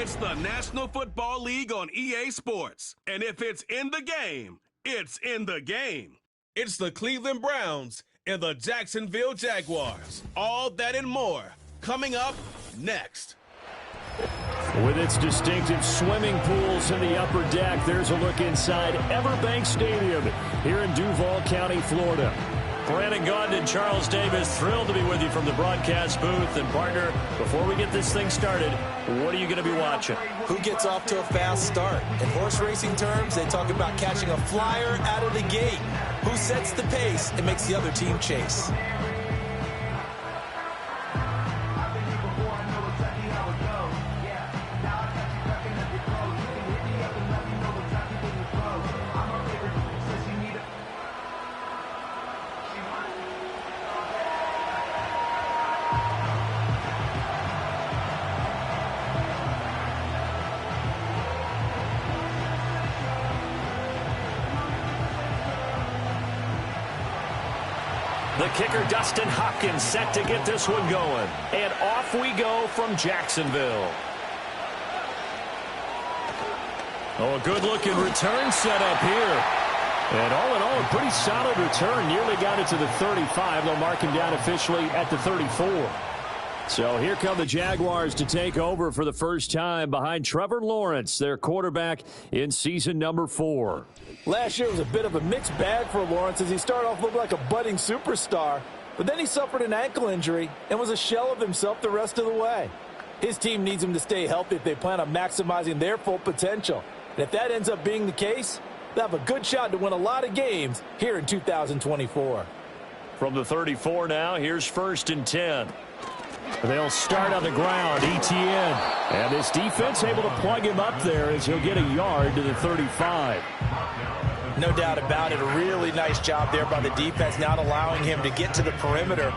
It's the National Football League on EA Sports. And if it's in the game, it's in the game. It's the Cleveland Browns and the Jacksonville Jaguars. All that and more coming up next. With its distinctive swimming pools in the upper deck, there's a look inside Everbank Stadium here in Duval County, Florida. Brandon Gaudin and Charles Davis, thrilled to be with you from the broadcast booth. And, partner, before we get this thing started, what are you going to be watching? Who gets off to a fast start? In horse racing terms, they talk about catching a flyer out of the gate. Who sets the pace and makes the other team chase? The kicker, Dustin Hopkins, set to get this one going. And off we go from Jacksonville. Oh, a good-looking return set up here. And all in all, a pretty solid return. Nearly got it to the 35. They'll mark him down officially at the 34. So here come the Jaguars to take over for the first time behind Trevor Lawrence, their quarterback in season number 4. Last year was a bit of a mixed bag for Lawrence as he started off looking like a budding superstar, but then he suffered an ankle injury and was a shell of himself the rest of the way. His team needs him to stay healthy if they plan on maximizing their full potential. And if that ends up being the case, they'll have a good shot to win a lot of games here in 2024. From the 34 now, here's 1st and 10. They'll start on the ground, Etienne. And this defense able to plug him up there as he'll get a yard to the 35. No doubt about it. A really nice job there by the defense, not allowing him to get to the perimeter.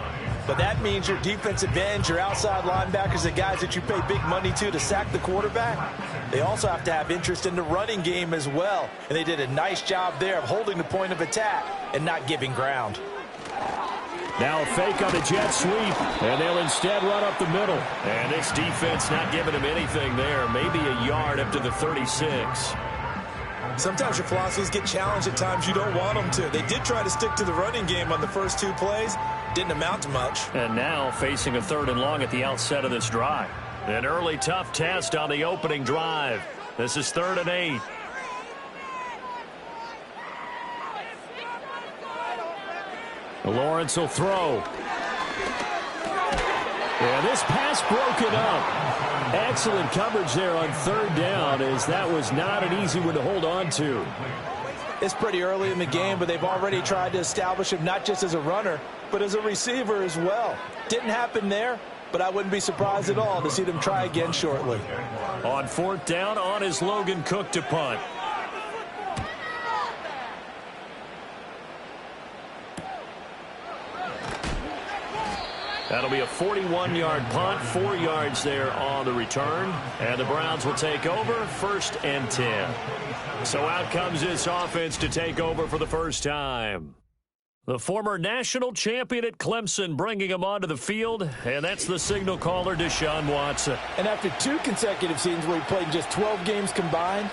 But that means your defensive ends, your outside linebackers, the guys that you pay big money to sack the quarterback, they also have to have interest in the running game as well. And they did a nice job there of holding the point of attack and not giving ground. Now a fake on the jet sweep, and they'll instead run up the middle. And this defense not giving him anything there, maybe a yard up to the 36. Sometimes your philosophies get challenged at times you don't want them to. They did try to stick to the running game on the first 2 plays. Didn't amount to much. And now facing a 3rd and long at the outset of this drive. An early tough test on the opening drive. This is 3rd and 8. Lawrence will throw. And this pass broken up. Excellent coverage there on 3rd down, as that was not an easy one to hold on to. It's pretty early in the game, but they've already tried to establish him not just as a runner, but as a receiver as well. Didn't happen there, but I wouldn't be surprised at all to see them try again shortly. On 4th down, on is Logan Cook to punt. That'll be a 41-yard punt, 4 yards there on the return. And the Browns will take over, 1st and 10. So out comes this offense to take over for the first time. The former national champion at Clemson bringing him onto the field, and that's the signal caller, Deshaun Watson. And after 2 consecutive seasons where he played just 12 games combined,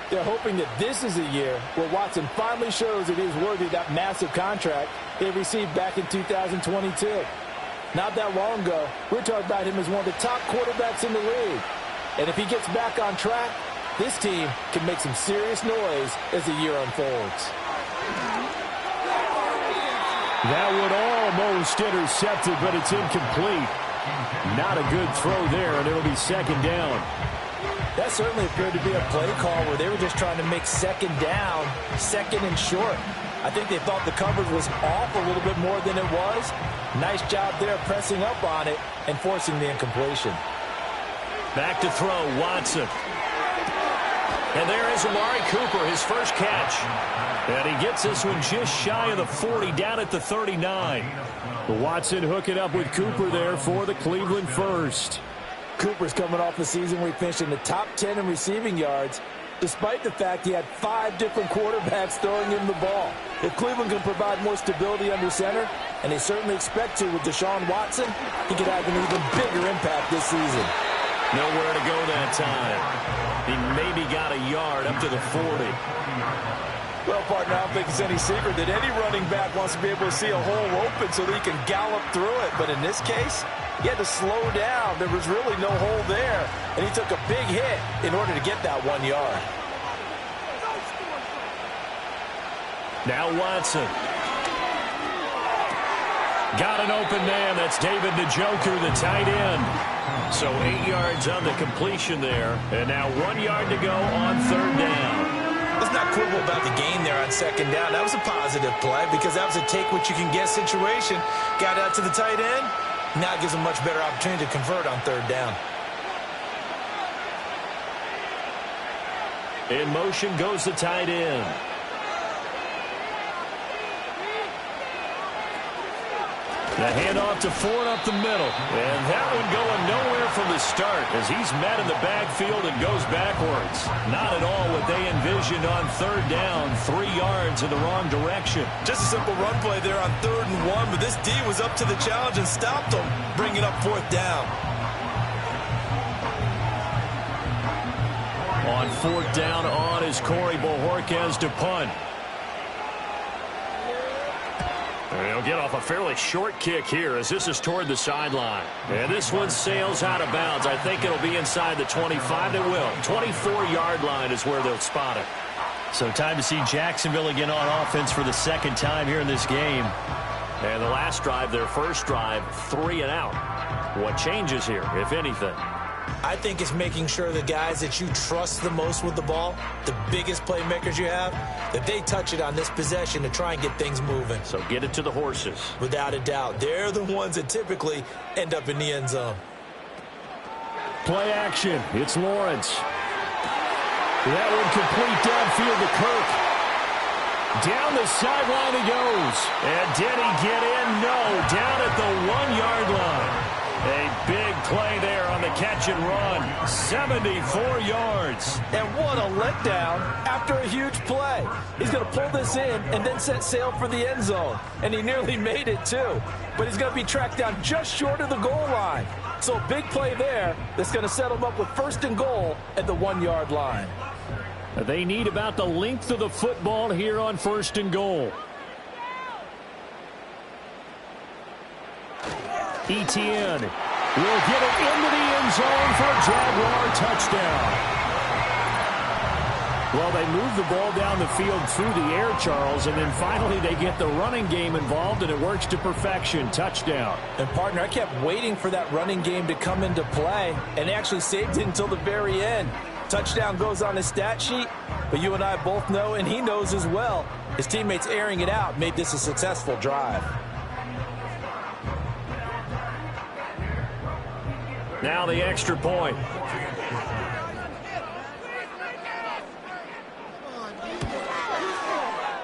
they're hoping that this is a year where Watson finally shows that he is worthy of that massive contract they received back in 2022. Not that long ago, we were talking about him as one of the top quarterbacks in the league. And if he gets back on track, this team can make some serious noise as the year unfolds. That would almost intercepted, but it's incomplete. Not a good throw there, and it'll be 2nd down. That certainly appeared to be a play call where they were just trying to make 2nd down, 2nd and short. I think they thought the coverage was off a little bit more than it was. Nice job there pressing up on it and forcing the incompletion. Back to throw, Watson. And there is Amari Cooper, his first catch. And he gets this one just shy of the 40, down at the 39. Watson hooking up with Cooper there for the Cleveland first. Cooper's coming off a season where he finished in the top 10 in receiving yards, despite the fact he had 5 different quarterbacks throwing him the ball. If Cleveland can provide more stability under center, and they certainly expect to with Deshaun Watson, he could have an even bigger impact this season. Nowhere to go that time. He maybe got a yard up to the 40. Well, partner, I don't think it's any secret that any running back wants to be able to see a hole open so that he can gallop through it. But in this case, he had to slow down. There was really no hole there, and he took a big hit in order to get that 1 yard. Now Watson. Got an open man. That's David Njoku, the tight end. So 8 yards on the completion there. And now 1 yard to go on third down. Let's not quibble about the gain there on second down. That was a positive play because that was a take-what-you-can-get situation. Got out to the tight end. Now it gives him a much better opportunity to convert on third down. In motion goes the tight end. The handoff to Ford up the middle. And that one going nowhere from the start as he's met in the backfield and goes backwards. Not at all what they envisioned on third down. 3 yards in the wrong direction. Just a simple run play there on 3rd and 1, but this D was up to the challenge and stopped him, bringing up 4th down. On 4th down on is Corey Bojorquez to punt. He'll get off a fairly short kick here as this is toward the sideline. And this one sails out of bounds. I think it'll be inside the 25. It will. 24-yard line is where they'll spot it. So time to see Jacksonville again on offense for the second time here in this game. And the last drive, their first drive, 3 and out. What changes here, if anything? I think it's making sure the guys that you trust the most with the ball, the biggest playmakers you have, that they touch it on this possession to try and get things moving. So get it to the horses. Without a doubt. They're the ones that typically end up in the end zone. Play action. It's Lawrence. That one complete downfield to Kirk. Down the sideline he goes. And did he get in? No. Down at the 1-yard line. A big play there on the catch and run. 74 yards. And what a letdown after a huge play. He's going to pull this in and then set sail for the end zone. And he nearly made it too. But he's going to be tracked down just short of the goal line. So a big play there that's going to set him up with 1st and goal at the 1-yard line. They need about the length of the football here on 1st and goal. Etienne will get it into the end zone for a Jaguar touchdown. Well, they move the ball down the field through the air, Charles, and then finally they get the running game involved, and it works to perfection. Touchdown. And, partner, I kept waiting for that running game to come into play and actually saved it until the very end. Touchdown goes on his stat sheet, but you and I both know, and he knows as well, his teammates airing it out made this a successful drive. Now the extra point.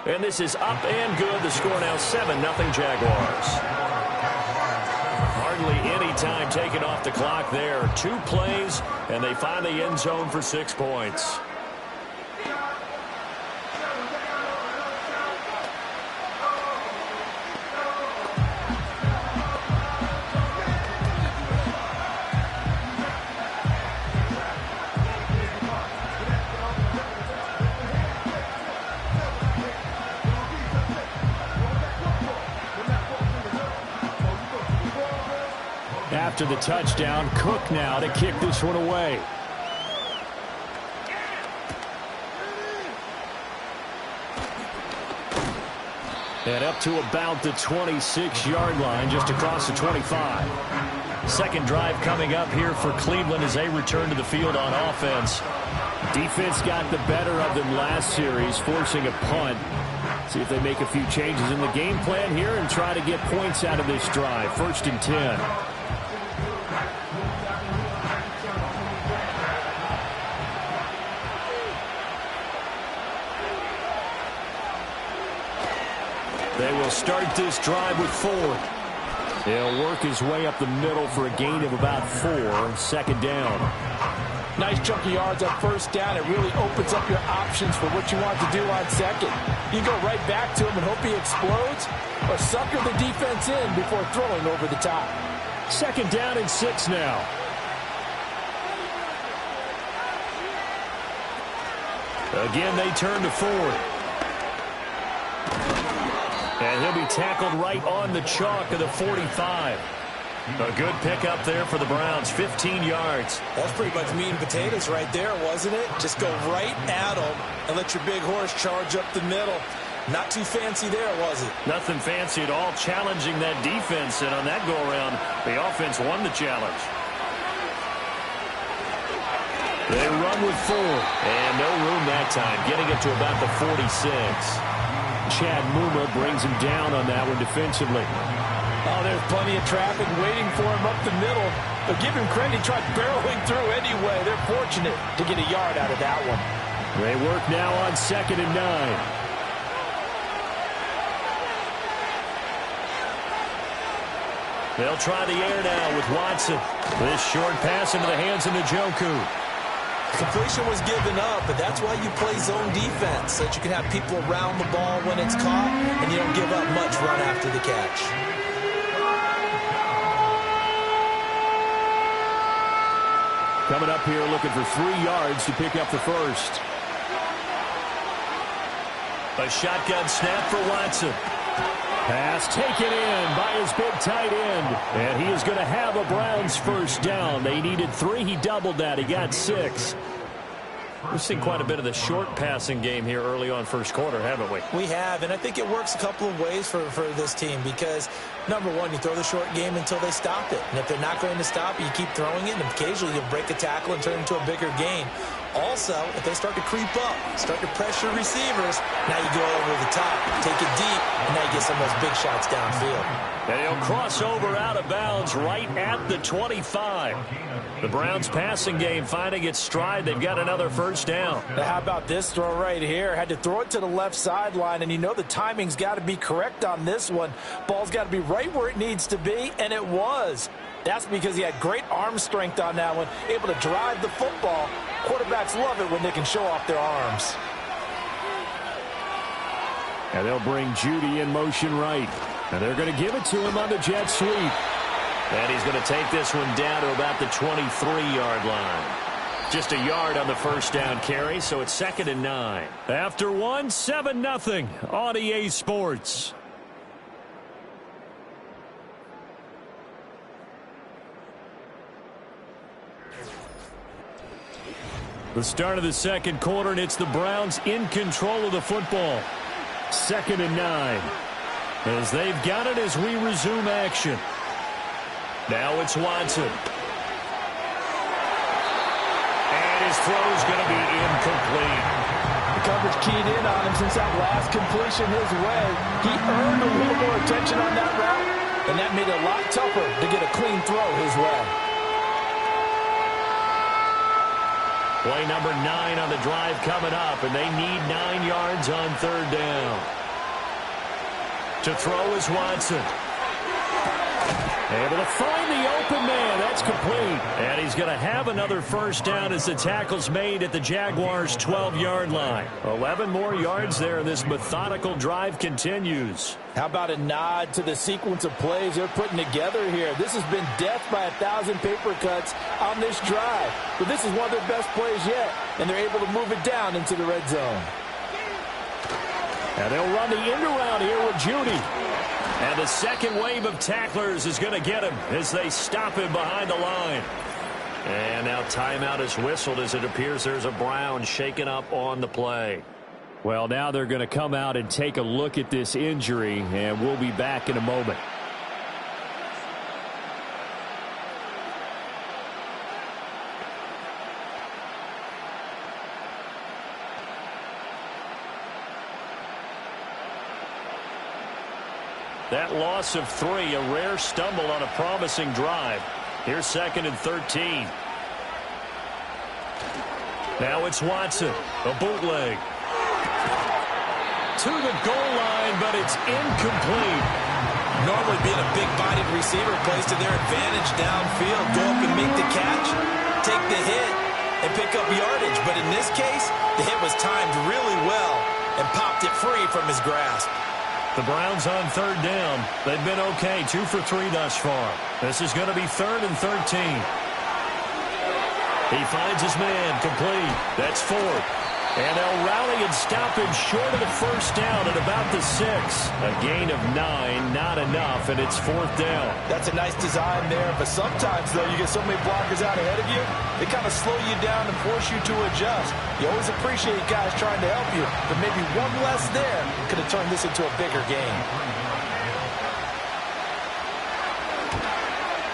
And this is up and good. The score now 7-0 Jaguars. Hardly any time taken off the clock there. 2 plays, and they find the end zone for 6 points. After the touchdown, Cook now to kick this one away. And up to about the 26-yard line, just across the 25. Second drive coming up here for Cleveland as they return to the field on offense. Defense got the better of them last series, forcing a punt. See if they make a few changes in the game plan here and try to get points out of this drive. 1st and 10. They will start this drive with Ford. He'll work his way up the middle for a gain of about 4. 2nd down. Nice chunky yards on 1st down. It really opens up your options for what you want to do on 2nd. You go right back to him and hope he explodes, or sucker the defense in before throwing over the top. 2nd down and 6 now. Again, they turn to Ford. And he'll be tackled right on the chalk of the 45. A good pickup there for the Browns, 15 yards. That's pretty much meat and potatoes right there, wasn't it? Just go right at them and let your big horse charge up the middle. Not too fancy there, was it? Nothing fancy at all, challenging that defense. And on that go-around, the offense won the challenge. They run with 4. And no room that time, getting it to about the 46. Chad Muma brings him down on that one defensively. Oh, there's plenty of traffic waiting for him up the middle. But give him credit, he tried barreling through anyway. They're fortunate to get a yard out of that one. They work now on 2nd and 9. They'll try the air now with Watson. This short pass into the hands of Njoku. Completion was given up, but that's why you play zone defense, so that you can have people around the ball when it's caught, and you don't give up much run after the catch. Coming up here looking for 3 yards to pick up the first. A shotgun snap for Watson. Pass taken in by his big tight end. And he is going to have a Browns first down. They needed 3. He doubled that. He got 6. We've seen quite a bit of the short passing game here early on first quarter, haven't we? We have, and I think it works a couple of ways for this team because, number one, you throw the short game until they stop it. And if they're not going to stop it, you keep throwing it, and occasionally you'll break a tackle and turn it into a bigger gain. Also, if they start to creep up, start to pressure receivers, now you go over the top, take it deep, and now you get some of those big shots downfield. And he'll cross over out of bounds right at the 25. The Browns passing game finding its stride. They've got another first down. Now how about this throw right here? Had to throw it to the left sideline, and you know the timing's got to be correct on this one. Ball's got to be right where it needs to be, and it was. That's because he had great arm strength on that one, able to drive the football. Quarterbacks love it when they can show off their arms. And they'll bring Judy in motion right. And they're going to give it to him on the jet sweep. And he's going to take this one down to about the 23-yard line. Just a yard on the first down carry, so it's 2nd and 9. After 1, 7-0 on EA Sports. The start of the second quarter, and it's the Browns in control of the football. 2nd and 9. As they've got it as we resume action. Now it's Watson. And his throw's going to be incomplete. The coverage keyed in on him since that last completion his way. He earned a little more attention on that route, and that made it a lot tougher to get a clean throw his way. Play number 9 on the drive coming up, and they need 9 yards on 3rd down. To throw is Watson. Able to find the open man. That's complete. And he's going to have another first down as the tackle's made at the Jaguars' 12-yard line. 11 more yards there. This methodical drive continues. How about a nod to the sequence of plays they're putting together here? This has been death by 1,000 paper cuts on this drive. But this is one of their best plays yet, and they're able to move it down into the red zone. And they'll run the end around here with Judy. And the second wave of tacklers is going to get him as they stop him behind the line. And now timeout is whistled as it appears there's a Brown shaken up on the play. Well, now they're going to come out and take a look at this injury, and we'll be back in a moment. That loss of 3, a rare stumble on a promising drive. Here's 2nd and 13. Now it's Watson, a bootleg. To the goal line, but it's incomplete. Normally being a big-bodied receiver plays to their advantage downfield. Go up and make the catch, take the hit, and pick up yardage. But in this case, the hit was timed really well and popped it free from his grasp. The Browns on 3rd down. They've been okay, 2 for 3 thus far. This is going to be 3rd and 13. He finds his man complete. That's Ford. And they'll rally and stop him short of the first down at about the 6. A gain of 9, not enough, and it's 4th down. That's a nice design there, but sometimes, though, you get so many blockers out ahead of you, they kind of slow you down and force you to adjust. You always appreciate guys trying to help you, but maybe one less there could have turned this into a bigger game.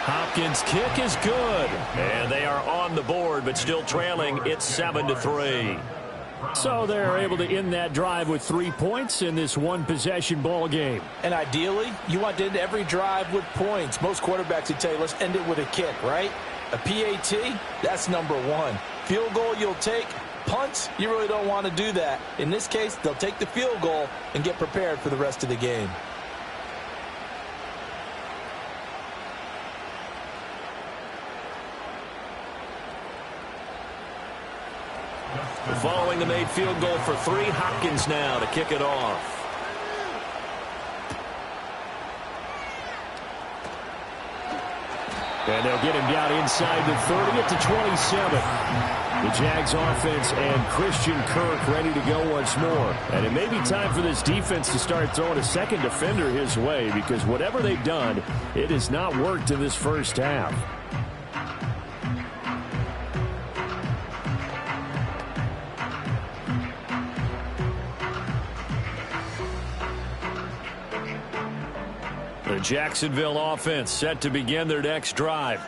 Hopkins' kick is good, and they are on the board, but still trailing. It's 7-3. So they're able to end that drive with 3 points in this one-possession ball game. And ideally, you want to end every drive with points. Most quarterbacks would tell you, let's end it with a kick, right? A PAT, that's number 1. Field goal you'll take. Punts, you really don't want to do that. In this case, they'll take the field goal and get prepared for the rest of the game. Following the made field goal for 3, Hopkins now to kick it off. And they'll get him down inside the 30 at the 27. The Jags offense and Christian Kirk ready to go once more. And it may be time for this defense to start throwing a second defender his way, because whatever they've done, it has not worked in this first half. The Jacksonville offense set to begin their next drive.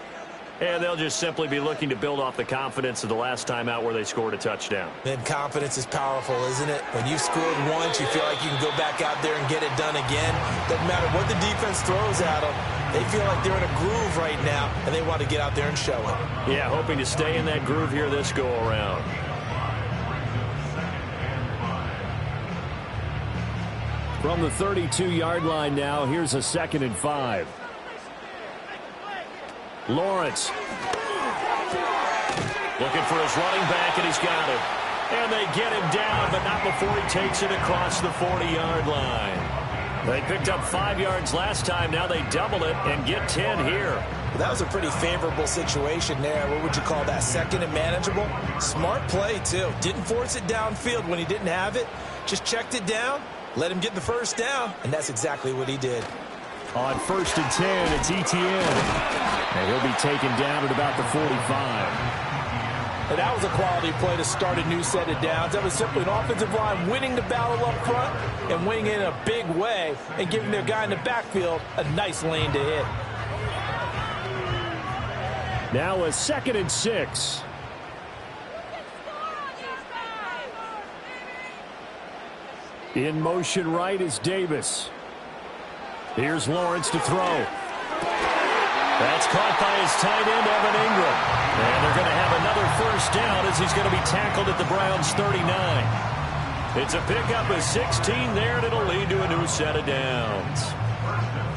And they'll just simply be looking to build off the confidence of the last time out where they scored a touchdown. And confidence is powerful, isn't it? When you've scored once, you feel like you can go back out there and get it done again. Doesn't matter what the defense throws at them. They feel like they're in a groove right now, and they want to get out there and show it. Yeah, hoping to stay in that groove here this go-around. From the 32-yard line now, here's a 2nd and 5. Lawrence looking for his running back, and he's got it. And they get him down, but not before he takes it across the 40-yard line. They picked up 5 yards last time. Now they double it and get 10 here. Well, that was a pretty favorable situation there. What would you call that? 2nd and manageable? Smart play, too. Didn't force it downfield when he didn't have it. Just checked it down. Let him get the first down, and that's exactly what he did. On 1st and 10, it's Etienne. And he'll be taken down at about the 45. And that was a quality play to start a new set of downs. That was simply an offensive line winning the battle up front and winning it in a big way and giving their guy in the backfield a nice lane to hit. Now a 2nd and 6. In motion right is Davis. Here's Lawrence to throw. That's caught by his tight end, Evan Ingram. And they're going to have another first down as he's going to be tackled at the Browns' 39. It's a pickup of 16 there, and it'll lead to a new set of downs.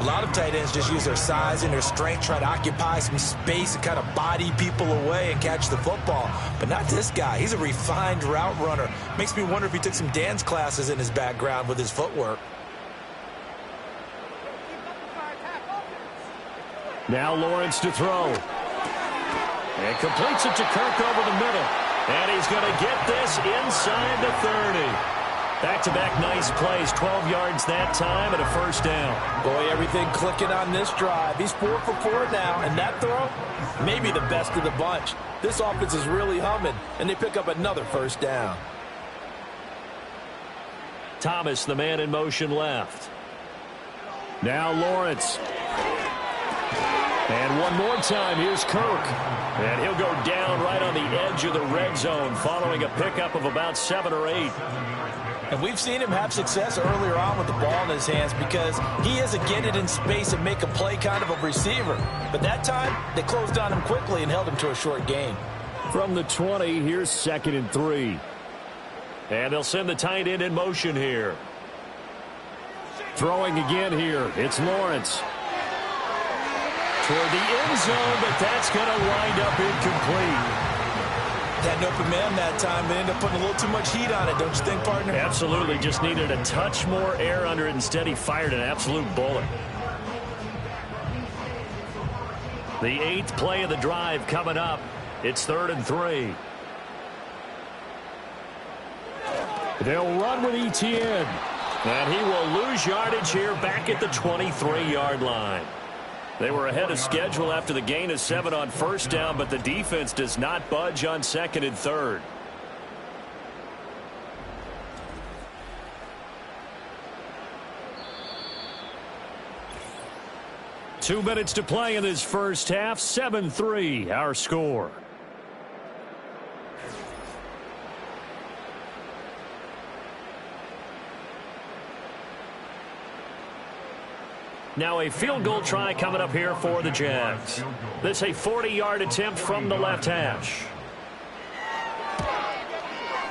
A lot of tight ends just use their size and their strength, try to occupy some space and kind of body people away and catch the football. But not this guy. He's a refined route runner. Makes me wonder if he took some dance classes in his background with his footwork. Now Lawrence to throw. And completes it to Kirk over the middle. And he's going to get this inside the 30. Back-to-back nice plays, 12 yards that time and a first down. Boy, everything clicking on this drive. He's 4 for 4 now, and that throw, maybe the best of the bunch. This offense is really humming, and they pick up another first down. Thomas, the man in motion left. Now Lawrence. And one more time, here's Kirk. And he'll go down right on the edge of the red zone following a pickup of about 7 or 8. And we've seen him have success earlier on with the ball in his hands because he is a get it in space and make a play kind of a receiver. But that time, they closed on him quickly and held him to a short gain. From the 20, here's 2nd and 3. And they'll send the tight end in motion here. Throwing again here, it's Lawrence. Toward the end zone, but that's going to wind up incomplete. Had an open man that time, but ended up putting a little too much heat on it, don't you think, partner? Absolutely. Just needed a touch more air under it. Instead, he fired an absolute bullet. The 8th play of the drive coming up. It's 3rd and 3. They'll run with Etienne. And he will lose yardage here back at the 23-yard line. They were ahead of schedule after the gain of 7 on first down, but the defense does not budge on second and third. Two minutes to play in this first half. 7-3 our score. Now a field goal try coming up here for the Jags. This a 40-yard attempt from the left hash.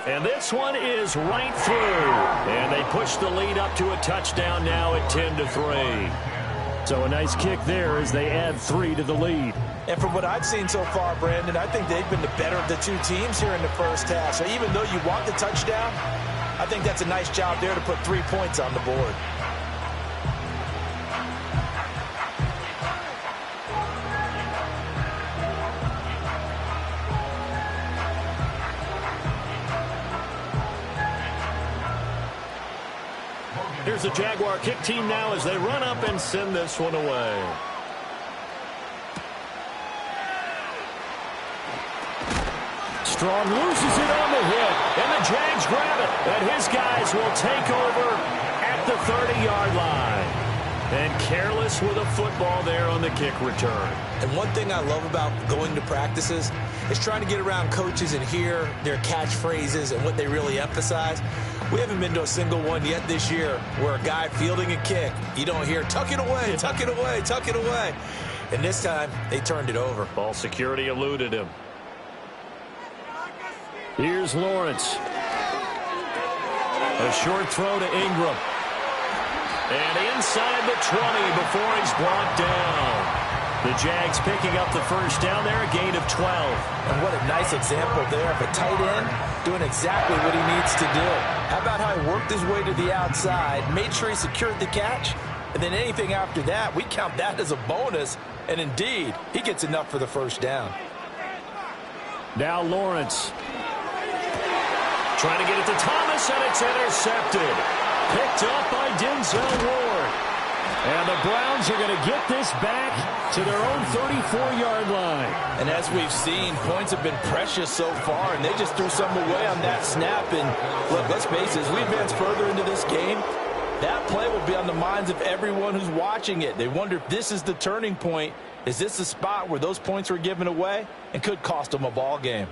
And this one is right through. And they push the lead up to a touchdown now at 10-3. So a nice kick there as they add 3 to the lead. And from what I've seen so far, Brandon, I think they've been the better of the two teams here in the first half. So even though you want the touchdown, I think that's a nice job there to put 3 points on the board. Here's the Jaguar kick team now as they run up and send this one away. Strong loses it on the hit, and the Jags grab it. And his guys will take over at the 30-yard line. And careless with a football there on the kick return. And one thing I love about going to practices is trying to get around coaches and hear their catchphrases and what they really emphasize. We haven't been to a single one yet this year where a guy fielding a kick, you don't hear, tuck it away, tuck it away, tuck it away. And this time, they turned it over. Ball security eluded him. Here's Lawrence. A short throw to Ingram. And inside the 20 before he's brought down. The Jags picking up the first down there, a gain of 12. And what a nice example there of a tight end doing exactly what he needs to do. How about how he worked his way to the outside, made sure he secured the catch, and then anything after that, we count that as a bonus. And indeed, he gets enough for the first down. Now Lawrence. Trying to get it to Thomas, and it's intercepted. Picked up by Denzel Ward. And the Browns are going to get this back to their own 34-yard line. And as we've seen, points have been precious so far, and they just threw some away on that snap. And look, let's face it, as we advance further into this game, that play will be on the minds of everyone who's watching it. They wonder if this is the turning point. Is this the spot where those points were given away and could cost them a ball game?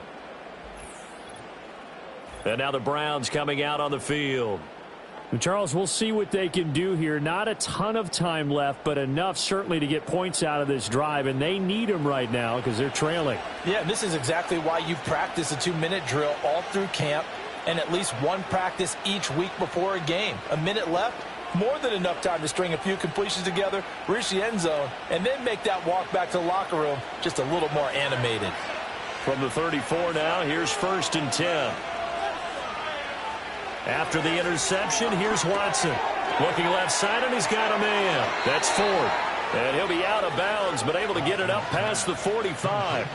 And now the Browns coming out on the field. And Charles, we'll see what they can do here. Not a ton of time left, but enough certainly to get points out of this drive, and they need them right now because they're trailing. Yeah, this is exactly why you practice a 2-minute drill all through camp and at least one practice each week before a game. A minute left, more than enough time to string a few completions together, reach the end zone, and then make that walk back to the locker room just a little more animated. From the 34 now, here's 1st and 10. After the interception, here's Watson. Looking left side, and he's got a man. That's Ford. And he'll be out of bounds, but able to get it up past the 45.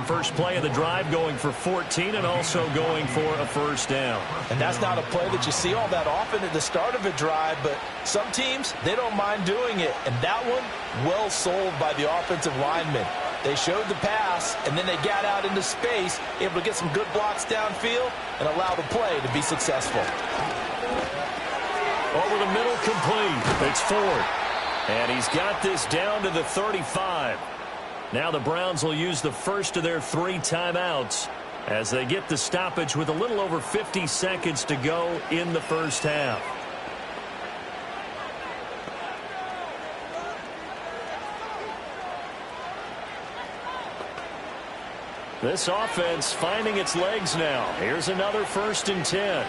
First play of the drive going for 14 and also going for a first down. And that's not a play that you see all that often at the start of a drive, but some teams, they don't mind doing it. And that one, well sold by the offensive lineman. They showed the pass, and then they got out into space, able to get some good blocks downfield and allow the play to be successful. Over the middle, complete. It's Ford. And he's got this down to the 35. Now the Browns will use the first of their 3 timeouts as they get the stoppage with a little over 50 seconds to go in the first half. This offense finding its legs now. Here's another 1st and 10.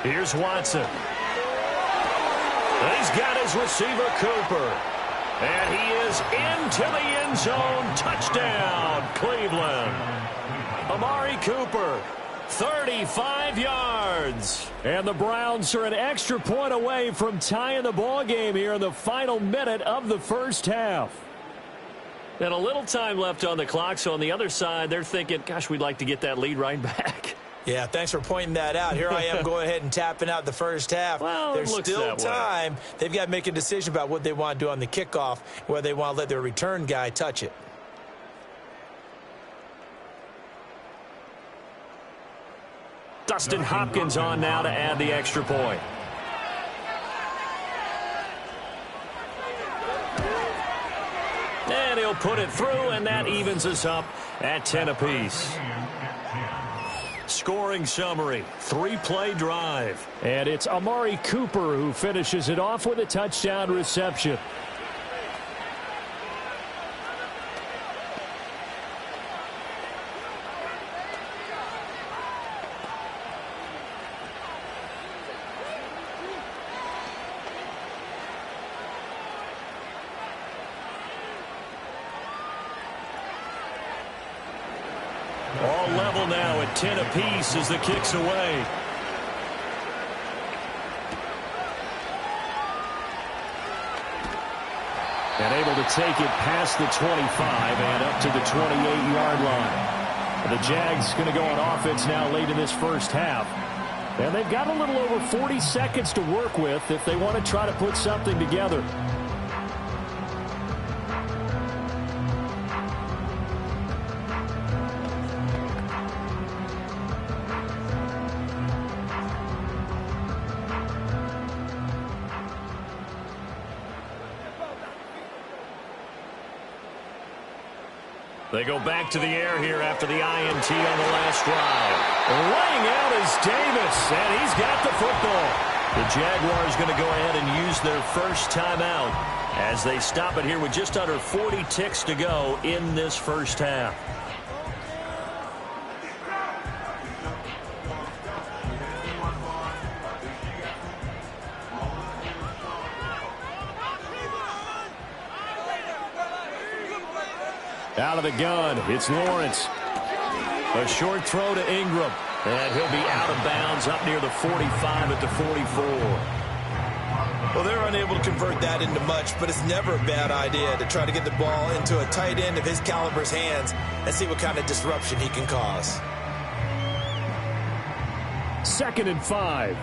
Here's Watson. And he's got his receiver, Cooper. And he is into the end zone. Touchdown, Cleveland. Amari Cooper, 35 yards. And the Browns are an extra point away from tying the ball game here in the final minute of the first half. And a little time left on the clock, so on the other side, they're thinking, gosh, we'd like to get that lead right back. Yeah, thanks for pointing that out. Here I am going ahead and tapping out the first half. Well, there's still time. They've got to make a decision about what they want to do on the kickoff, whether they want to let their return guy touch it. Dustin Hopkins on now to add the extra point. And he'll put it through, and that evens us up at 10 apiece. Scoring summary, 3-play drive. And it's Amari Cooper who finishes it off with a touchdown reception. All level now at 10 apiece as the kick's away. And able to take it past the 25 and up to the 28-yard line. The Jags going to go on offense now late in this first half. And they've got a little over 40 seconds to work with if they want to try to put something together. They go back to the air here after the INT on the last drive. Laying out is Davis, and he's got the football. The Jaguars going to go ahead and use their first timeout as they stop it here with just under 40 ticks to go in this first half. Out of the gun, it's Lawrence. A short throw to Ingram, and he'll be out of bounds up near the 45 at the 44. Well, they're unable to convert that into much, but it's never a bad idea to try to get the ball into a tight end of his caliber's hands and see what kind of disruption he can cause. 2nd and 5.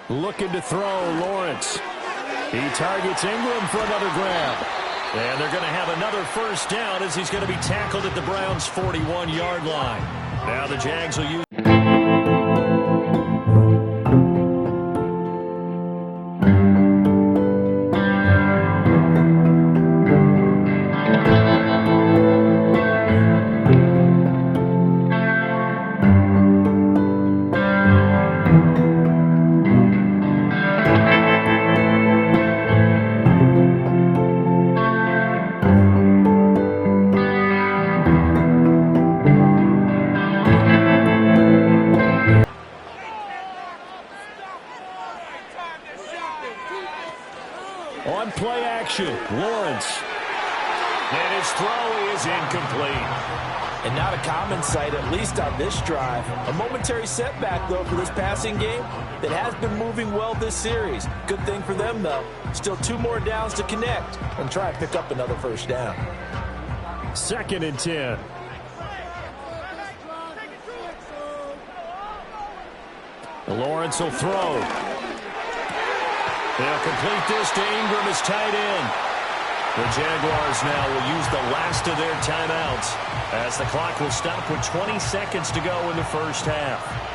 Looking to throw, Lawrence. He targets Ingram for another grab. And they're going to have another first down as he's going to be tackled at the Browns' 41-yard line. Now the Jags will use... On play action, Lawrence. And his throw is incomplete. And not a common sight, at least on this drive. A momentary setback, though, for this passing game that has been moving well this series. Good thing for them, though. Still 2 more downs to connect and try and pick up another first down. 2nd and 10. Lawrence will throw. They'll complete this to Ingram as tight end. The Jaguars now will use the last of their timeouts as the clock will stop with 20 seconds to go in the first half.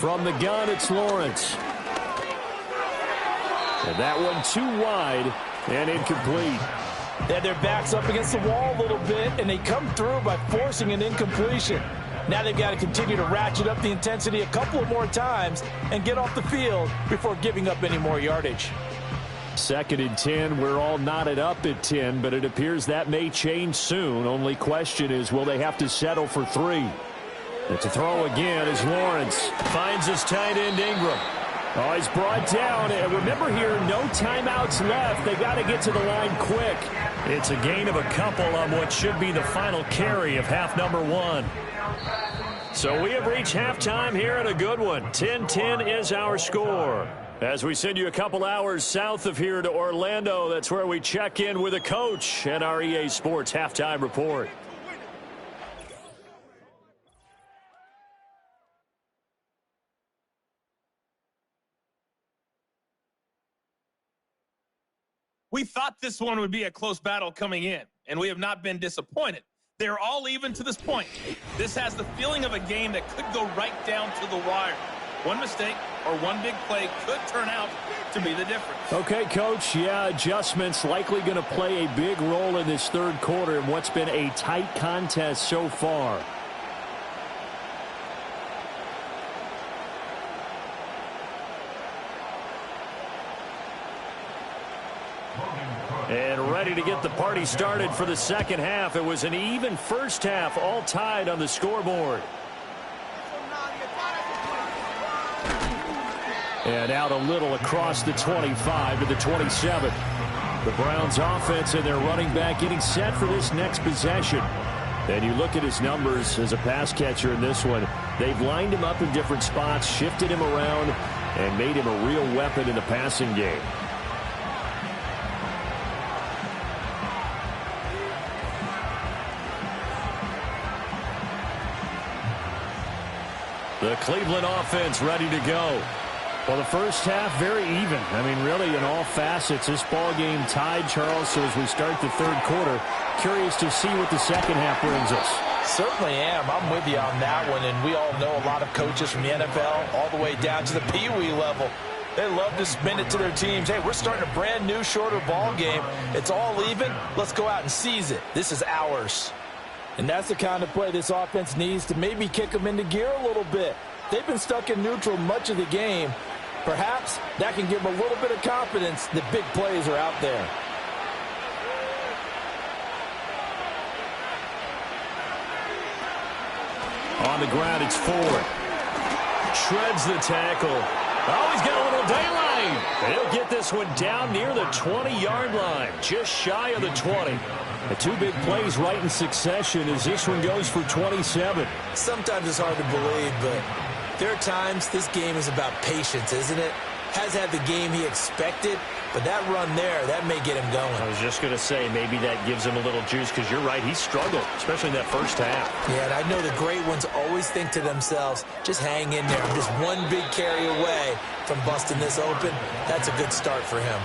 From the gun, it's Lawrence. And that one too wide and incomplete. They had their backs up against the wall a little bit, and they come through by forcing an incompletion. Now they've got to continue to ratchet up the intensity a couple of more times and get off the field before giving up any more yardage. 2nd and 10. We're all knotted up at 10, but it appears that may change soon. Only question is, will they have to settle for 3? And to throw again is Lawrence. Finds his tight end Ingram. Oh, he's brought down. And remember here, no timeouts left. They got to get to the line quick. It's a gain of a couple on what should be the final carry of half number one. So we have reached halftime here in a good one. 10-10 is our score. As we send you a couple hours south of here to Orlando, that's where we check in with a coach and our EA Sports halftime report. We thought this one would be a close battle coming in, and we have not been disappointed. They're all even to this point. This has the feeling of a game that could go right down to the wire. One mistake or one big play could turn out to be the difference. Okay, Coach, yeah, adjustments likely going to play a big role in this third quarter in what's been a tight contest so far. And ready to get the party started for the second half. It was an even first half, all tied on the scoreboard. And out a little across the 25 to the 27. The Browns offense and their running back getting set for this next possession. And you look at his numbers as a pass catcher in this one. They've lined him up in different spots, shifted him around, and made him a real weapon in the passing game. The Cleveland offense ready to go. Well, the first half, very even. I mean, really, in all facets, this ball game tied, Charles. So as we start the third quarter, curious to see what the second half brings us. Certainly am. I'm with you on that one. And we all know a lot of coaches from the NFL all the way down to the Pee Wee level. They love to spin it to their teams. Hey, we're starting a brand new, shorter ball game. It's all even. Let's go out and seize it. This is ours. And that's the kind of play this offense needs to maybe kick them into gear a little bit. They've been stuck in neutral much of the game. Perhaps that can give them a little bit of confidence that big plays are out there. On the ground, it's Ford. Shreds the tackle. Oh, he's got a little daylight. He'll get this one down near the 20-yard line, just shy of the 20. The two big plays right in succession as this one goes for 27. Sometimes it's hard to believe, but there are times this game is about patience, isn't it? Has had the game he expected, but that run there, that may get him going. I was just going to say, maybe that gives him a little juice, because you're right, he struggled, especially in that first half. Yeah, and I know the great ones always think to themselves, just hang in there. I'm just one big carry away from busting this open. That's a good start for him.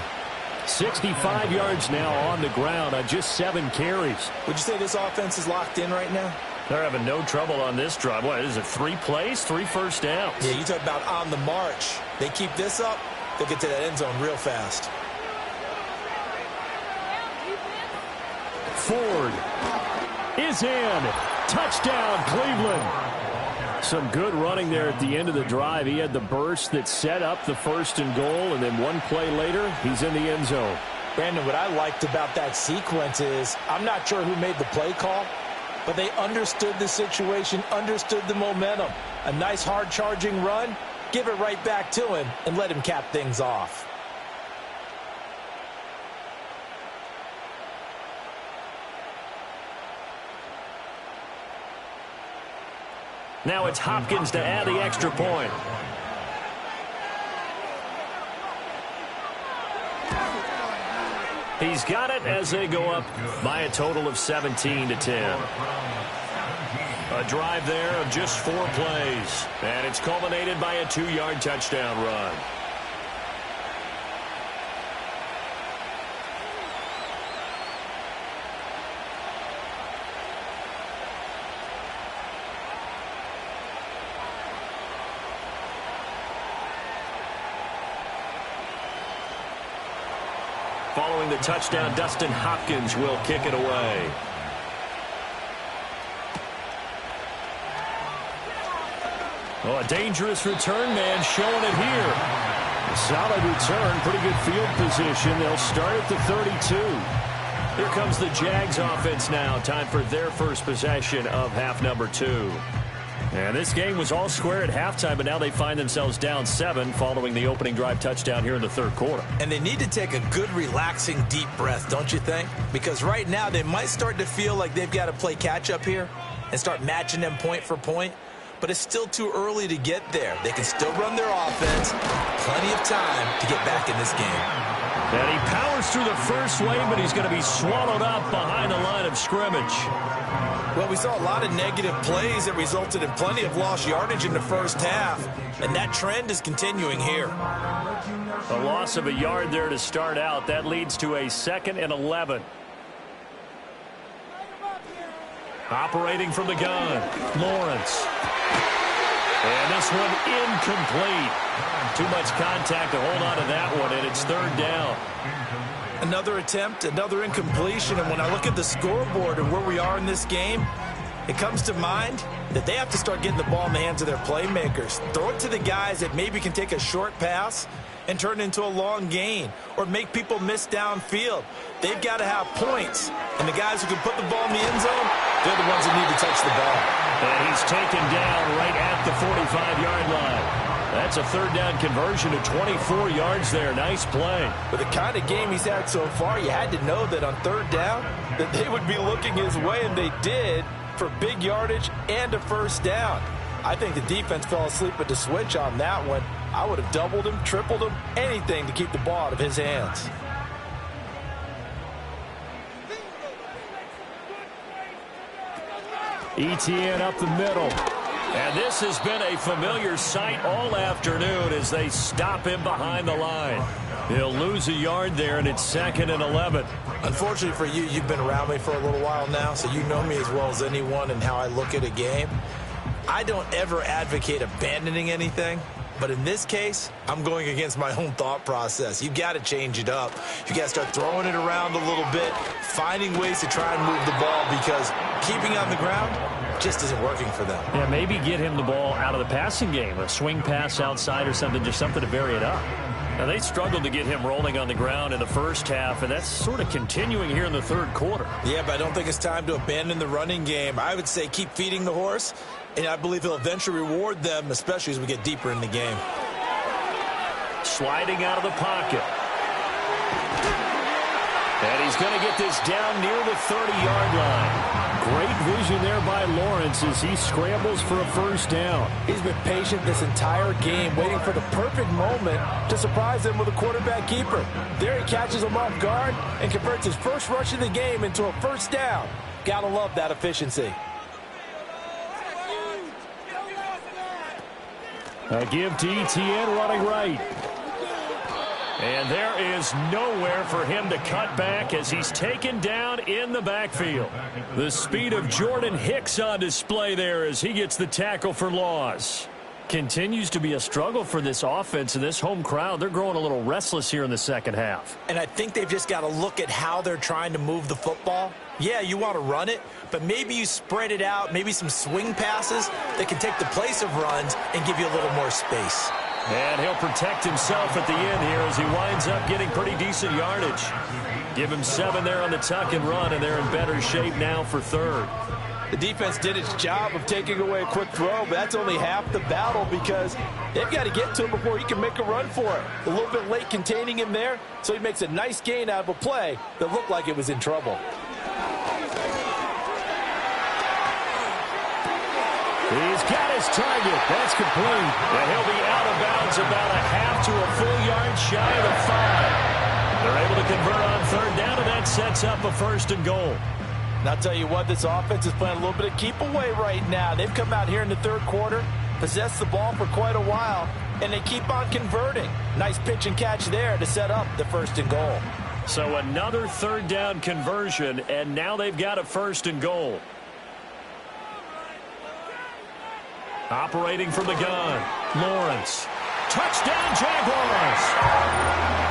65 yards now on the ground on just 7 carries. Would you say this offense is locked in right now? They're having no trouble on this drive. What is it, 3 plays, 3 first downs? Yeah, you talk about on the march. They keep this up, they'll get to that end zone real fast. Ford is in. Touchdown, Cleveland. Some good running there at the end of the drive. He had the burst that set up the 1st and goal, and then one play later, he's in the end zone. Brandon, what I liked about that sequence is I'm not sure who made the play call, but they understood the situation, understood the momentum. A nice hard-charging run, give it right back to him, and let him cap things off. Now it's Hopkins to add the extra point. He's got it as they go up by a total of 17-10. A drive there of just 4 plays. And it's culminated by a 2-yard touchdown run. Following the touchdown, Dustin Hopkins will kick it away. Oh, a dangerous return man showing it here. A solid return, pretty good field position. They'll start at the 32. Here comes the Jags offense now. Time for their first possession of half number 2. And this game was all square at halftime, but now they find themselves down 7 following the opening drive touchdown here in the third quarter. And they need to take a good, relaxing, deep breath, don't you think? Because right now they might start to feel like they've got to play catch-up here and start matching them point for point. But it's still too early to get there. They can still run their offense. Plenty of time to get back in this game. And he powers through the first wave, but he's going to be swallowed up behind the line of scrimmage. Well, we saw a lot of negative plays that resulted in plenty of lost yardage in the first half, and that trend is continuing here. A loss of a yard there to start out. That leads to a 2nd and 11. Operating from the gun, Lawrence. And this one incomplete. Too much contact to hold on to that one, and it's 3rd down. Another attempt, another incompletion, and when I look at the scoreboard and where we are in this game, it comes to mind that they have to start getting the ball in the hands of their playmakers. Throw it to the guys that maybe can take a short pass and turn it into a long gain or make people miss downfield. They've got to have points, and the guys who can put the ball in the end zone, they're the ones that need to touch the ball. And he's taken down right at the 45-yard line. That's a 3rd down conversion to 24 yards there. Nice play. With the kind of game he's had so far, you had to know that on 3rd down that they would be looking his way, and they did for big yardage and a 1st down. I think the defense fell asleep at the switch on that one. I would have doubled him, tripled him, anything to keep the ball out of his hands. ETN up the middle. And this has been a familiar sight all afternoon as they stop him behind the line. He'll lose a yard there, and it's 2nd and 11. Unfortunately for you, you've been around me for a little while now, so you know me as well as anyone and how I look at a game. I don't ever advocate abandoning anything, but in this case, I'm going against my own thought process. You've got to change it up. You got to start throwing it around a little bit, finding ways to try and move the ball, because keeping on the ground just isn't working for them. Yeah, maybe get him the ball out of the passing game, a swing pass outside or something, just something to vary it up. Now, they struggled to get him rolling on the ground in the first half, and that's sort of continuing here in the third quarter. Yeah, but I don't think it's time to abandon the running game. I would say keep feeding the horse, and I believe he'll eventually reward them, especially as we get deeper in the game. Sliding out of the pocket. And he's going to get this down near the 30-yard line. Great vision there by Lawrence as he scrambles for a 1st down. He's been patient this entire game, waiting for the perfect moment to surprise them with a quarterback keeper. There he catches him off guard and converts his first rush of the game into a 1st down. Gotta love that efficiency. A give to ETN running right. And there is nowhere for him to cut back as he's taken down in the backfield. The speed of Jordan Hicks on display there as he gets the tackle for loss. Continues to be a struggle for this offense and this home crowd. They're growing a little restless here in the second half. And I think they've just got to look at how they're trying to move the football. Yeah, you want to run it, but maybe you spread it out, maybe some swing passes that can take the place of runs and give you a little more space. And he'll protect himself at the end here as he winds up getting pretty decent yardage. Give him 7 there on the tuck and run, and they're in better shape now for 3rd. The defense did its job of taking away a quick throw, but that's only half the battle because they've got to get to him before he can make a run for it. A little bit late containing him there, so he makes a nice gain out of a play that looked like it was in trouble. He's got his target. That's complete. And he'll be out of bounds about a half to a full yard shy of the 5. They're able to convert on 3rd down, and that sets up a 1st and goal. And I'll tell you what, this offense is playing a little bit of keep away right now. They've come out here in the 3rd quarter, possessed the ball for quite a while, and they keep on converting. Nice pitch and catch there to set up the 1st and goal. So another 3rd down conversion, and now they've got a 1st and goal. Operating from the gun, Lawrence. Touchdown, Jaguars!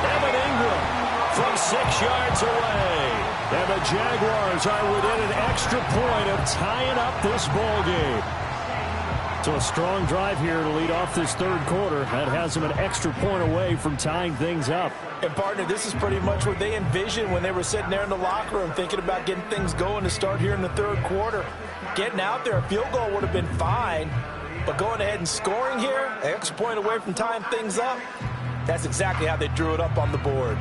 Evan Ingram from 6 yards away. And the Jaguars are within an extra point of tying up this ball game. So a strong drive here to lead off this 3rd quarter. That has them an extra point away from tying things up. And, partner, this is pretty much what they envisioned when they were sitting there in the locker room thinking about getting things going to start here in the 3rd quarter. Getting out there, a field goal would have been fine. But going ahead and scoring here, an extra point away from tying things up, that's exactly how they drew it up on the board.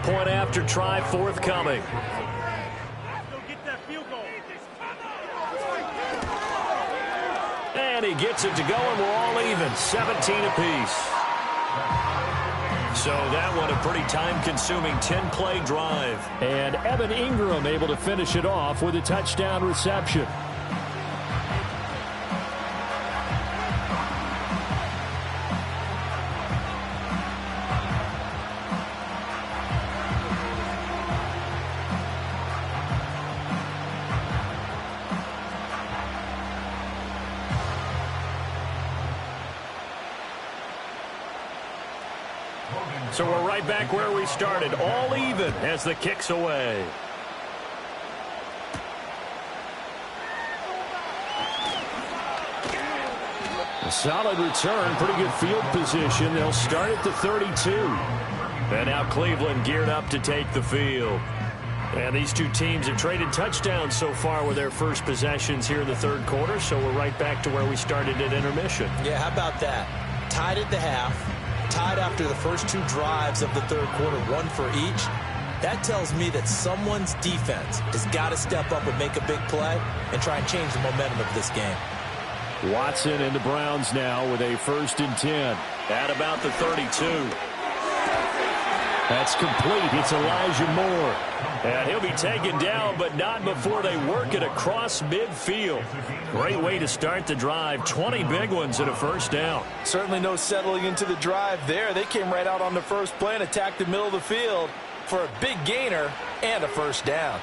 Point after try forthcoming. And he gets it to go, and we're all even, 17 apiece. So that one a pretty time-consuming 10-play drive. And Evan Ingram able to finish it off with a touchdown reception. So we're right back where we started, all even as the kick's away. A solid return, pretty good field position. They'll start at the 32. And now Cleveland geared up to take the field. And these two teams have traded touchdowns so far with their first possessions here in the third quarter, so we're right back to where we started at intermission. Yeah, how about that? Tied at the half. Tied after the first two drives of the third quarter, one for each. That tells me that someone's defense has got to step up and make a big play and try and change the momentum of this game. Watson and the Browns now with a 1st and 10. At about the 32. That's complete. It's Elijah Moore. And he'll be taken down, but not before they work it across midfield. Great way to start the drive. 20 big ones and a first down. Certainly no settling into the drive there. They came right out on the first play and attacked the middle of the field for a big gainer and a first down.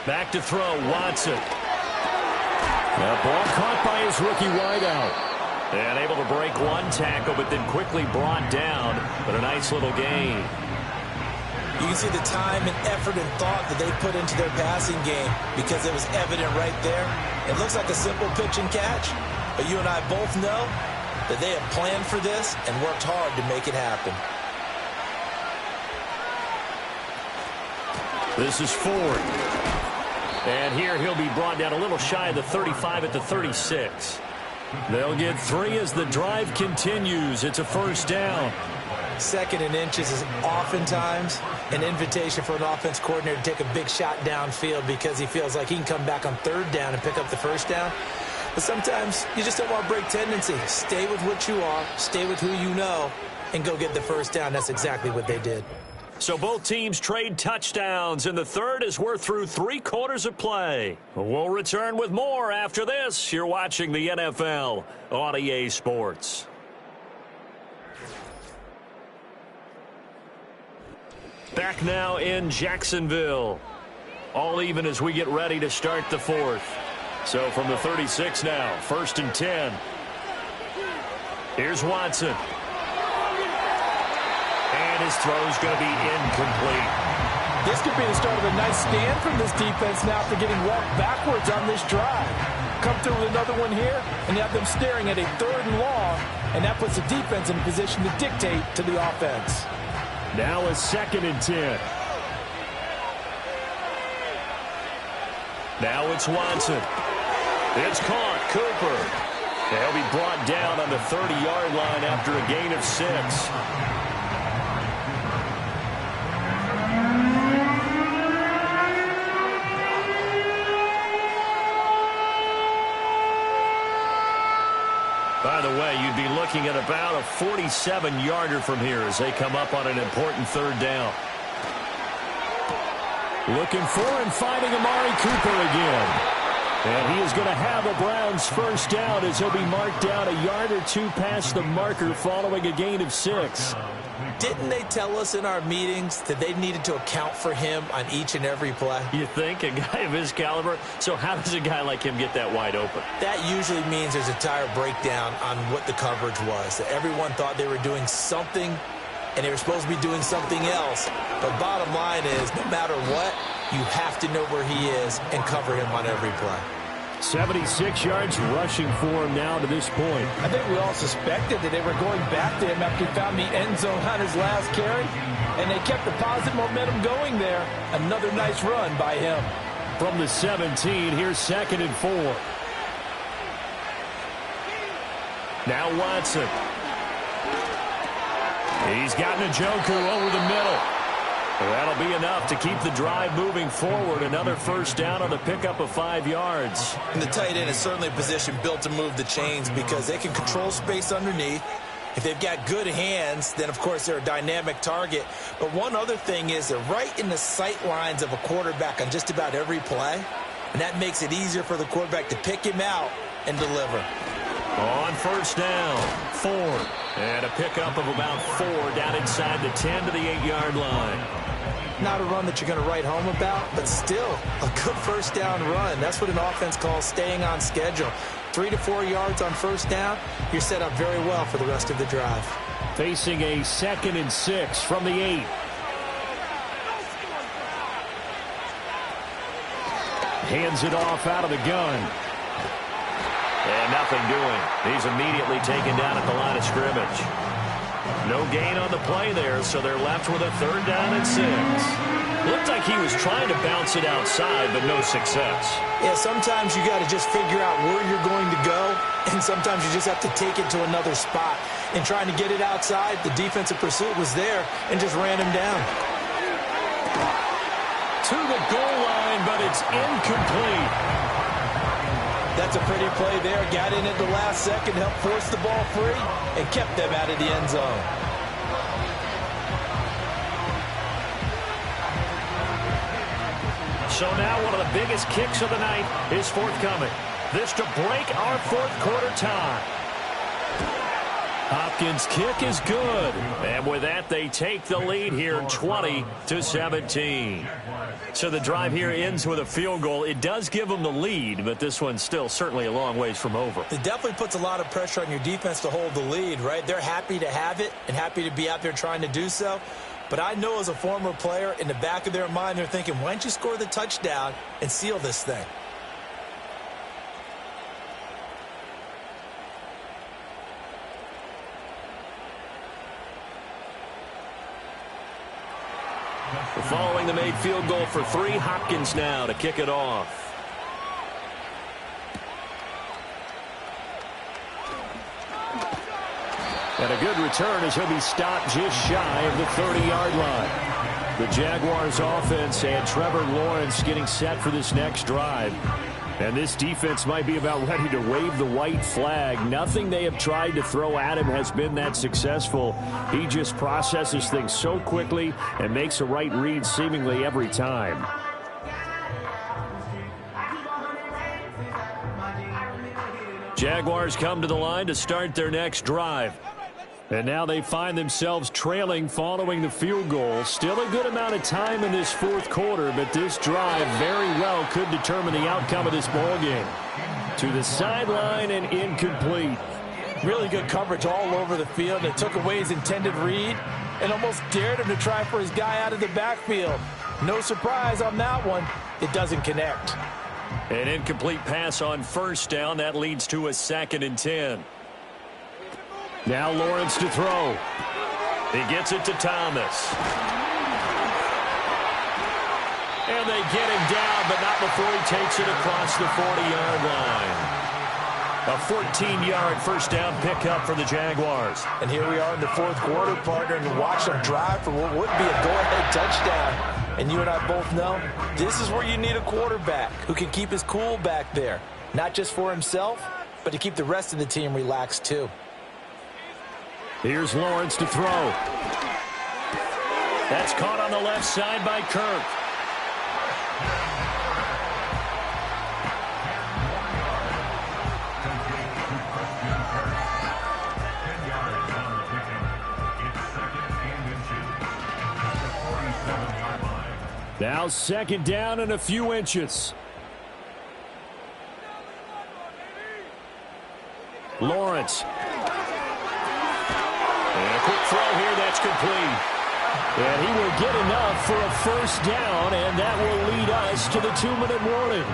Back to throw, Watson. That ball caught by his rookie wideout. And able to break one tackle, but then quickly brought down. But a nice little gain. You can see the time and effort and thought that they put into their passing game because it was evident right there. It looks like a simple pitch and catch, but you and I both know that they have planned for this and worked hard to make it happen. This is Ford. And here he'll be brought down a little shy of the 35 at the 36. They'll get 3 as the drive continues. It's a first down. 2nd and inches is oftentimes an invitation for an offense coordinator to take a big shot downfield because he feels like he can come back on 3rd down and pick up the first down. But sometimes you just don't want to break tendency. Stay with what you are, stay with who you know, and go get the first down. That's exactly what they did. So both teams trade touchdowns, and the third as we're through 3 quarters of play. We'll return with more after this. You're watching the NFL on EA Sports. Back now in Jacksonville. All even as we get ready to start the fourth. So from the 36 now, 1st and 10. Here's Watson. And his throw's going to be incomplete. This could be the start of a nice stand from this defense now after getting walked backwards on this drive. Come through with another one here, and you have them staring at a 3rd and long, and that puts the defense in a position to dictate to the offense. Now a 2nd and 10. Now it's Watson. It's caught. Cooper. They'll be brought down on the 30-yard line after a gain of 6. By the way, you'd be looking at about a 47-yarder from here as they come up on an important 3rd down. Looking for and finding Amari Cooper again. And he is going to have a Browns first down as he'll be marked down a yard or 2 past the marker following a gain of 6. Didn't they tell us in our meetings that they needed to account for him on each and every play? You think? A guy of his caliber? So how does a guy like him get that wide open? That usually means there's a tire breakdown on what the coverage was. That everyone thought they were doing something, and they were supposed to be doing something else. But bottom line is, no matter what, you have to know where he is and cover him on every play. 76 yards rushing for him now to this point. I think we all suspected that they were going back to him after he found the end zone on his last carry, and they kept the positive momentum going there. Another nice run by him. from the 17. Here's 2nd and 4. Now Watson. He's got Njoku over the middle. That'll be enough to keep the drive moving forward. Another first down on the pickup of 5 yards. And the tight end is certainly a position built to move the chains because they can control space underneath. If they've got good hands, then, of course, they're a dynamic target. But one other thing is they're right in the sight lines of a quarterback on just about every play. And that makes it easier for the quarterback to pick him out and deliver. On first down, Ford. And a pickup of about 4 down inside the 10 to the 8-yard line. Not a run that you're going to write home about, but still a good first down run. That's what an offense calls staying on schedule. 3 to 4 yards on first down, you're set up very well for the rest of the drive. Facing a 2nd and 6 from the 8. Hands it off out of the gun. And nothing doing. He's immediately taken down at the line of scrimmage. No gain on the play there, so they're left with a 3rd down and 6. Looked like he was trying to bounce it outside, but no success. Yeah, sometimes you got to just figure out where you're going to go, and sometimes you just have to take it to another spot. And trying to get it outside, the defensive pursuit was there and just ran him down. To the goal line, but it's incomplete. That's a pretty play there. Got in at the last second, helped force the ball free, and kept them out of the end zone. So now one of the biggest kicks of the night is forthcoming. This to break our 4th quarter tie. Hopkins' kick is good. And with that, they take the lead here 20-17. So the drive here ends with a field goal. It does give them the lead, but this one's still certainly a long ways from over. It definitely puts a lot of pressure on your defense to hold the lead, right? They're happy to have it and happy to be out there trying to do so. But I know as a former player, in the back of their mind, they're thinking, why don't you score the touchdown and seal this thing? Following the made field goal for 3, Hopkins now to kick it off. And a good return as he'll be stopped just shy of the 30-yard line. The Jaguars offense and Trevor Lawrence getting set for this next drive. And this defense might be about ready to wave the white flag. Nothing they have tried to throw at him has been that successful. He just processes things so quickly and makes a right read seemingly every time. Jaguars come to the line to start their next drive. And now they find themselves trailing following the field goal. Still a good amount of time in this 4th quarter, but this drive very well could determine the outcome of this ball game. To the sideline and incomplete. Really good coverage all over the field. It took away his intended read and almost dared him to try for his guy out of the backfield. No surprise on that one. It doesn't connect. An incomplete pass on first down. That leads to a 2nd and 10. Now Lawrence to throw. He gets it to Thomas. And they get him down, but not before he takes it across the 40-yard line. A 14-yard first down pickup for the Jaguars. And here we are in the 4th quarter, partner, and watch them drive for what would be a go-ahead touchdown. And you and I both know this is where you need a quarterback who can keep his cool back there. Not just for himself, but to keep the rest of the team relaxed too. Here's Lawrence to throw. That's caught on the left side by Kirk. Now 2nd down and a few inches. Lawrence. And a quick throw here, that's complete. And he will get enough for a first down, and that will lead us to the 2-minute warning.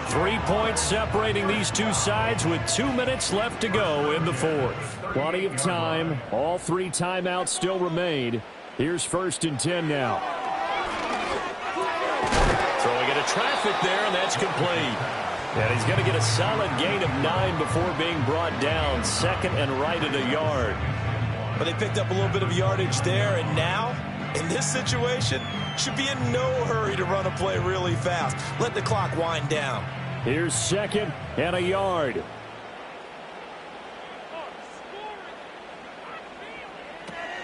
3 points separating these two sides with 2 minutes left to go in the 4th. Plenty of time. All 3 timeouts still remain. Here's 1st and 10 now. Throwing it to traffic there, and that's complete. And he's going to get a solid gain of 9 before being brought down. Second and right at a yard. But they picked up a little bit of yardage there, and now, in this situation, should be in no hurry to run a play really fast. Let the clock wind down. Here's second and a yard.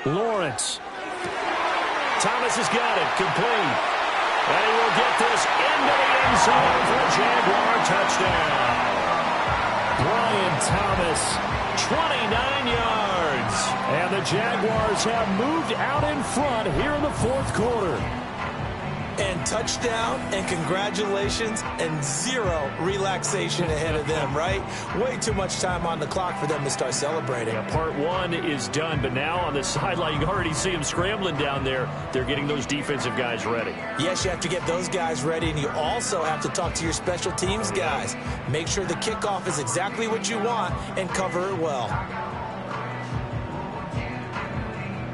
Lawrence. Thomas has got it, complete. And he will get this into the end zone for a Jaguar touchdown. Brian Thomas. 29 yards. And the Jaguars have moved out in front here in the fourth quarter. And touchdown, and congratulations, and zero relaxation ahead of them, right? Way too much time on the clock for them to start celebrating. Yeah, part one is done, but now on the sideline, you can already see them scrambling down there. They're getting those defensive guys ready. Yes, you have to get those guys ready, and you also have to talk to your special teams guys. Make sure the kickoff is exactly what you want and cover it well.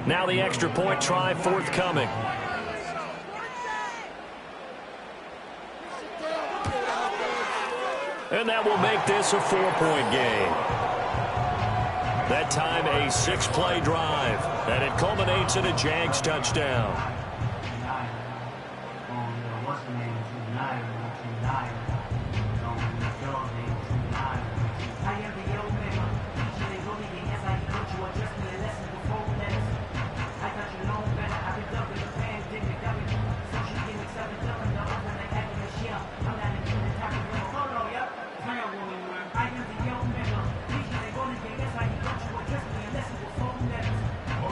Now the extra point try forthcoming. And that will make this a 4-point game. That time a 6-play drive. And it culminates in a Jags touchdown.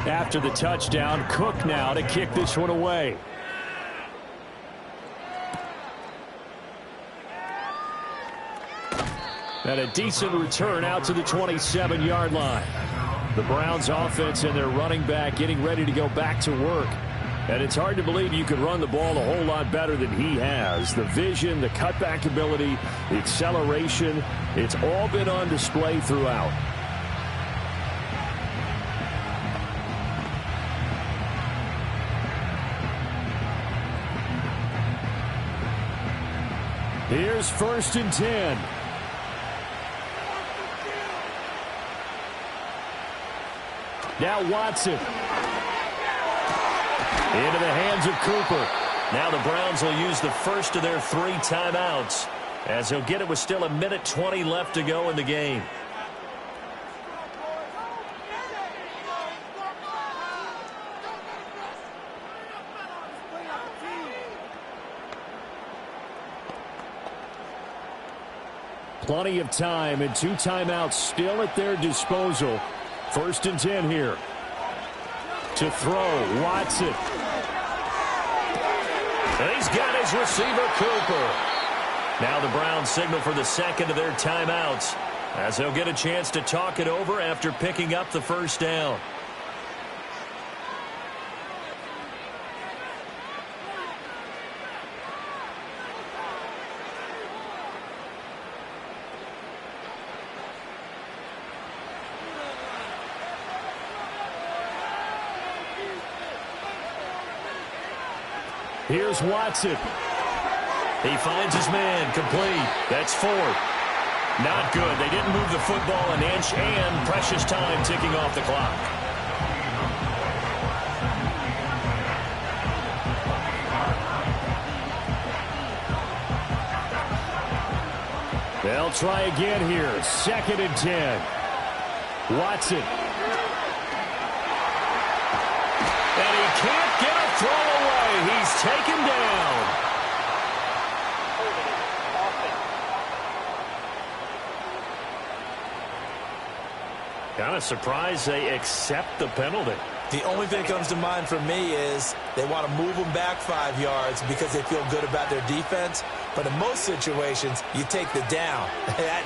After the touchdown, Cook now to kick this one away. And a decent return out to the 27-yard line. The Browns offense and their running back getting ready to go back to work. And it's hard to believe you could run the ball a whole lot better than he has. The vision, the cutback ability, the acceleration, it's all been on display throughout. Here's 1st and 10. Now Watson. Into the hands of Cooper. Now the Browns will use the first of their 3 timeouts, as he'll get it with still 1:20 left to go in the game. Plenty of time and 2 timeouts still at their disposal. 1st and 10 here. To throw, Watson. And he's got his receiver, Cooper. Now the Browns signal for the second of their timeouts, as they'll get a chance to talk it over after picking up the first down. Here's Watson. He finds his man, complete. That's 4. Not good. They didn't move the football an inch, and precious time ticking off the clock. They'll try again here. 2nd and 10. Watson. And he can't get a throw away. He's taken down. Kind of surprised they accept the penalty. The only thing that comes to mind for me is they want to move them back 5 yards because they feel good about their defense. But in most situations, you take the down.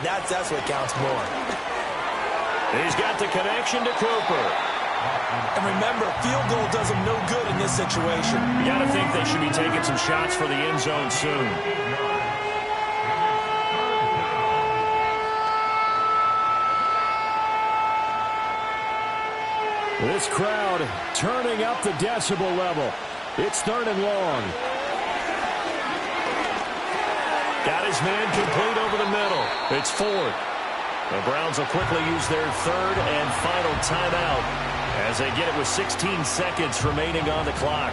That's what counts more. He's got the connection to Cooper. And remember, field goal does them no good in this situation. You got to think they should be taking some shots for the end zone soon. This crowd turning up the decibel level. It's 3rd and long. Got his man complete over the middle. It's 4th. The Browns will quickly use their 3rd and final timeout as they get it with 16 seconds remaining on the clock.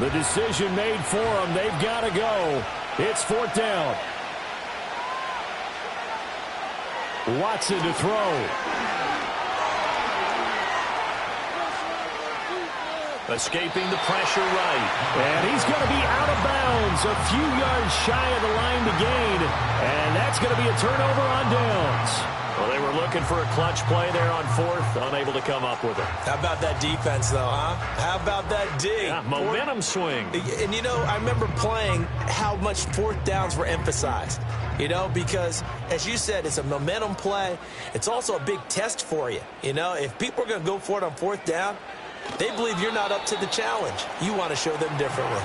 The decision made for them. They've got to go. It's 4th down. Watson to throw. Escaping the pressure right. And he's going to be out of bounds. A few yards shy of the line to gain. And that's going to be a turnover on downs. Well, they were looking for a clutch play there on 4th, unable to come up with it. How about that defense, though, huh? How about that D? Yeah, momentum swing. And, you know, I remember playing how much 4th downs were emphasized, you know, because, as you said, it's a momentum play. It's also a big test for you. You know, if people are going to go for it on 4th down, they believe you're not up to the challenge. You want to show them differently.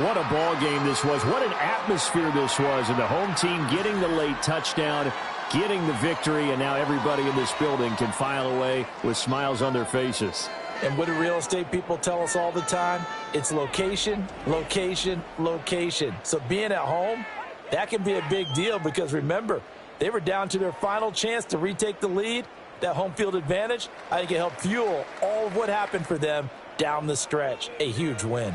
What a ball game this was. What an atmosphere this was. And the home team getting the late touchdown, getting the victory, and now everybody in this building can file away with smiles on their faces. And what do real estate people tell us all the time? It's location, location, location. So being at home, that can be a big deal because, remember, they were down to their final chance to retake the lead. That home field advantage, I think it helped fuel all of what happened for them down the stretch. A huge win.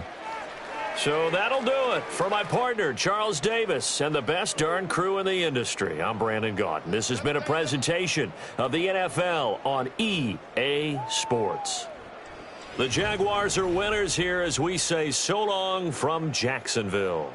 So that'll do it for my partner, Charles Davis, and the best darn crew in the industry. I'm Brandon Gaudin. This has been a presentation of the NFL on EA Sports. The Jaguars are winners here as we say so long from Jacksonville.